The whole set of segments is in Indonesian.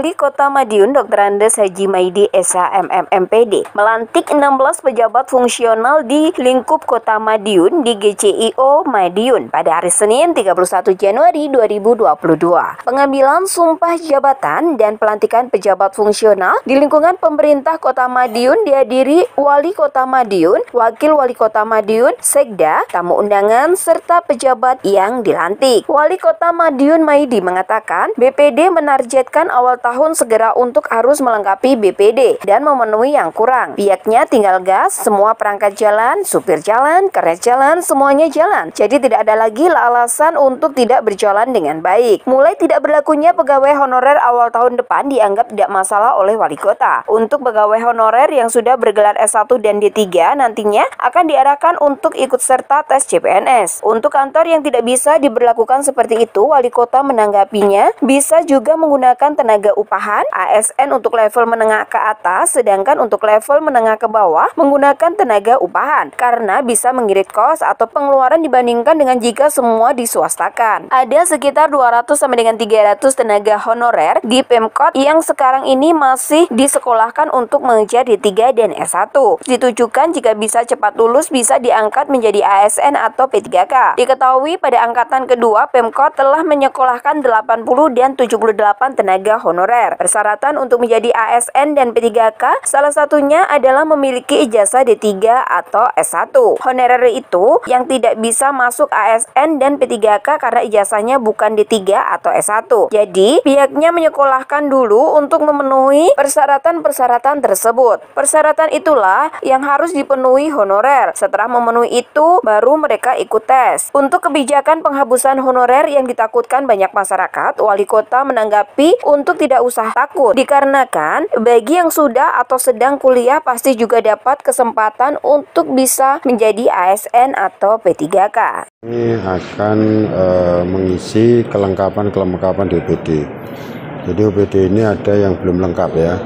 Wali Kota Madiun Dr. Andes Haji Maidi SH MMPD melantik 16 pejabat fungsional di lingkup Kota Madiun di GCIO Madiun pada hari Senin 31 Januari 2022. Pengambilan sumpah jabatan dan pelantikan pejabat fungsional di lingkungan pemerintah Kota Madiun dihadiri Wali Kota Madiun, Wakil Wali Kota Madiun, Sekda, tamu undangan, serta pejabat yang dilantik. Wali Kota Madiun Maidi mengatakan BPD menargetkan awal tahun segera untuk harus melengkapi BPD dan memenuhi yang kurang. Pihaknya tinggal gas, semua perangkat jalan, supir jalan, kernet jalan, semuanya jalan. Jadi tidak ada lagi alasan untuk tidak berjalan dengan baik. Mulai tidak berlakunya pegawai honorer awal tahun depan dianggap tidak masalah oleh Wali Kota. Untuk pegawai honorer yang sudah bergelar S1 dan D3 nantinya akan diarahkan untuk ikut serta tes CPNS. Untuk kantor yang tidak bisa diberlakukan seperti itu, Wali Kota menanggapinya bisa juga menggunakan tenaga upahan ASN untuk level menengah ke atas, sedangkan untuk level menengah ke bawah menggunakan tenaga upahan karena bisa mengirit kos atau pengeluaran dibandingkan dengan jika semua diswastakan. Ada sekitar 200 sampai dengan 300 tenaga honorer di Pemkot yang sekarang ini masih disekolahkan untuk mengejar D3 dan S1. Ditujukan jika bisa cepat lulus bisa diangkat menjadi ASN atau P3K. Diketahui pada angkatan kedua Pemkot telah menyekolahkan 80 dan 78 tenaga honorer. Persyaratan untuk menjadi ASN dan P3K salah satunya adalah memiliki ijazah D3 atau S1. Honorer itu yang tidak bisa masuk ASN dan P3K karena ijazahnya bukan D3 atau S1. Jadi pihaknya menyekolahkan dulu untuk memenuhi persyaratan-persyaratan tersebut. Persyaratan itulah yang harus dipenuhi honorer. Setelah memenuhi itu baru mereka ikut tes. Untuk kebijakan penghapusan honorer yang ditakutkan banyak masyarakat, Wali Kota menanggapi untuk tidak usah takut, dikarenakan bagi yang sudah atau sedang kuliah pasti juga dapat kesempatan untuk bisa menjadi ASN atau P3K. Ini akan mengisi kelengkapan DPD. Jadi OPD ini ada yang belum lengkap ya,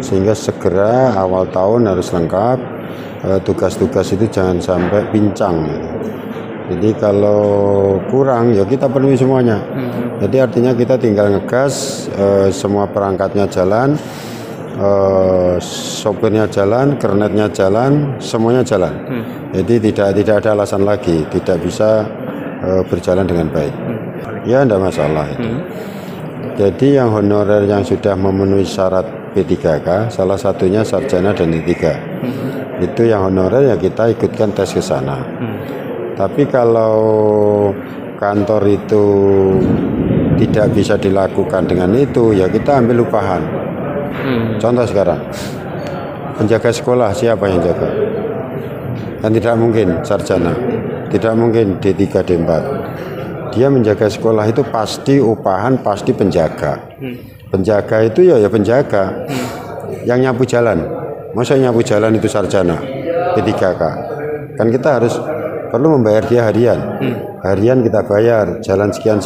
sehingga segera awal tahun harus lengkap. Tugas-tugas itu jangan sampai pincang. Jadi kalau kurang ya kita penuhi semuanya. Jadi artinya kita tinggal ngegas, semua perangkatnya jalan, sopirnya jalan, kernetnya jalan, semuanya jalan. Jadi tidak ada alasan lagi tidak bisa berjalan dengan baik. Ya tidak masalah itu. Jadi yang honorer yang sudah memenuhi syarat P3K, salah satunya sarjana dan D3. Itu yang honorer ya kita ikutkan tes ke sana. Tapi kalau kantor itu tidak bisa dilakukan dengan itu, ya kita ambil upahan. Contoh sekarang, penjaga sekolah siapa yang jaga? Dan tidak mungkin sarjana, tidak mungkin D3, D4. Dia menjaga sekolah itu pasti upahan, pasti penjaga. Penjaga itu ya penjaga. Yang nyapu jalan, masa nyapu jalan itu sarjana, P3K. Kan kita harus perlu membayar dia harian. Harian kita bayar, jalan sekian.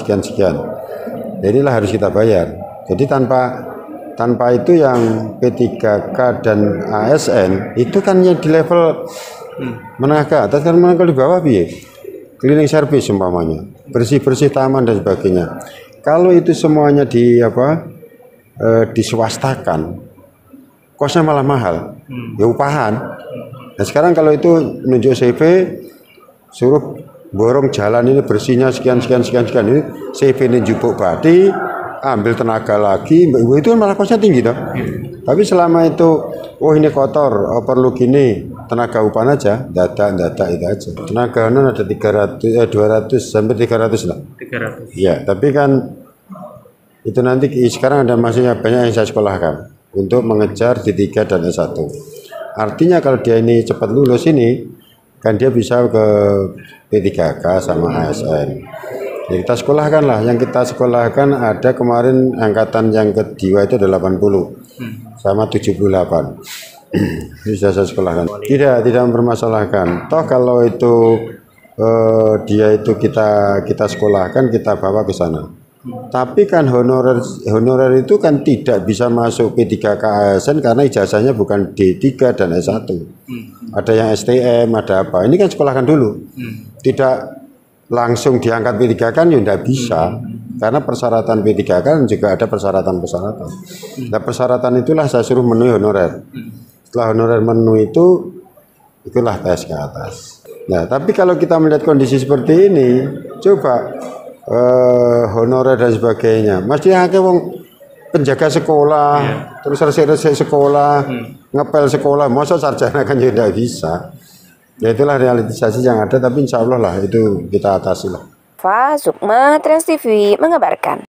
Jadilah harus kita bayar. Jadi tanpa itu yang P3K dan ASN itu kan yang di level menengah ke atas, kan menengah di bawah piye? Cleaning service umpamanya, bersih-bersih taman dan sebagainya. Kalau itu semuanya diswastakan, kosnya malah mahal. Ya upahan. Nah sekarang kalau itu menunjuk CV, suruh borong jalan ini bersihnya sekian ini CV ini jupuk badi, ambil tenaga lagi, itu malah kosnya tinggi dong. Tapi selama itu ini kotor, perlu gini, tenaga upahan aja, data itu aja. Tenaga non ada 200 sampai 300 lah. 300. Ya, tapi kan itu nanti sekarang ada masih banyak yang saya sekolahkan untuk mengejar D3 dan S1. Artinya kalau dia ini cepat lulus ini, kan dia bisa ke P3K sama ASN. Ya kita sekolahkan lah. Yang kita sekolahkan ada kemarin angkatan yang kedua itu ada 80 sama 78. Bisa saya sekolahkan. Tidak mempermasalahkan. Toh kalau itu dia itu kita sekolahkan, kita bawa ke sana. Tapi kan honorer itu kan tidak bisa masuk P3K ASN karena ijazahnya bukan D3 dan S1. Ada yang STM, ada apa. Ini kan sekolahkan dulu. Tidak langsung diangkat P3K kan ya tidak bisa. Karena persyaratan P3K kan juga ada persyaratan-persyaratan. Nah, persyaratan itulah saya suruh memenuhi honorer. Setelah honorer memenuhi itu, itulah tes ke atas. Nah, tapi kalau kita melihat kondisi seperti ini, coba honorer dan sebagainya, mesti akeh wong penjaga sekolah, terus resik-resik sekolah, ngepel sekolah, masa sarjana kan juga tidak bisa. Ya itulah realisasi yang ada, tapi insya Allah lah itu kita atasi lah. Fa Sukma, Trans TV mengabarkan.